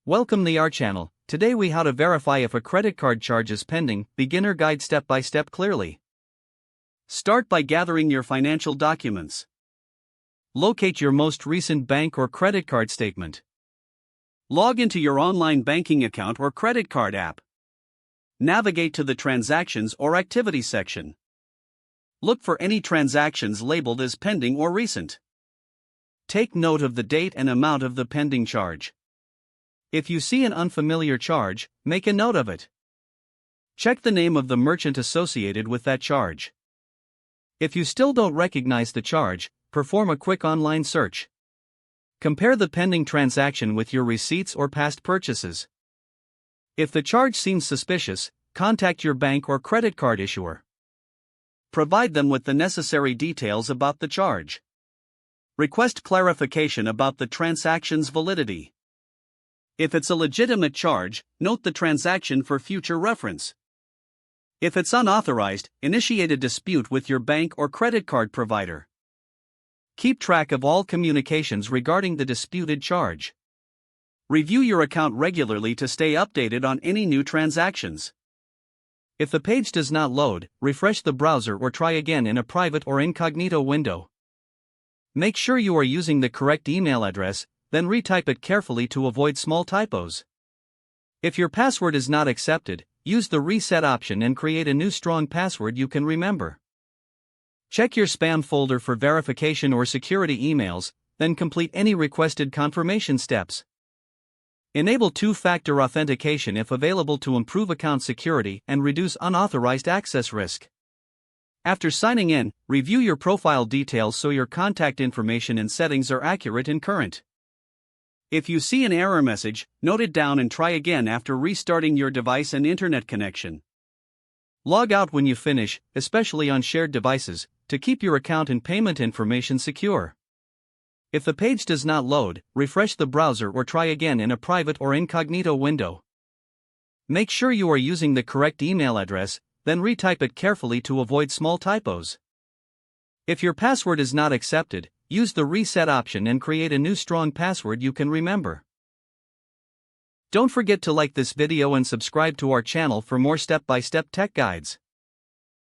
Welcome to our channel. Today we how to verify if a credit card charge is pending, beginner guide step by step clearly. Start by gathering your financial documents. Locate your most recent bank or credit card statement. Log into your online banking account or credit card app. Navigate to the Transactions or Activities section. Look for any transactions labeled as pending or recent. Take note of the date and amount of the pending charge. If you see an unfamiliar charge, make a note of it. Check the name of the merchant associated with that charge. If you still don't recognize the charge, perform a quick online search. Compare the pending transaction with your receipts or past purchases. If the charge seems suspicious, contact your bank or credit card issuer. Provide them with the necessary details about the charge. Request clarification about the transaction's validity. If it's a legitimate charge, note the transaction for future reference. If it's unauthorized, initiate a dispute with your bank or credit card provider. Keep track of all communications regarding the disputed charge. Review your account regularly to stay updated on any new transactions. If the page does not load, refresh the browser or try again in a private or incognito window. Make sure you are using the correct email address, then retype it carefully to avoid small typos. If your password is not accepted, use the reset option and create a new strong password you can remember. Check your spam folder for verification or security emails, then complete any requested confirmation steps. Enable two-factor authentication if available to improve account security and reduce unauthorized access risk. After signing in, review your profile details so your contact information and settings are accurate and current. If you see an error message, note it down and try again after restarting your device and internet connection. Log out when you finish, especially on shared devices, to keep your account and payment information secure. If the page does not load, refresh the browser or try again in a private or incognito window. Make sure you are using the correct email address, then retype it carefully to avoid small typos. If your password is not accepted, use the reset option and create a new strong password you can remember. Don't forget to like this video and subscribe to our channel for more step-by-step tech guides.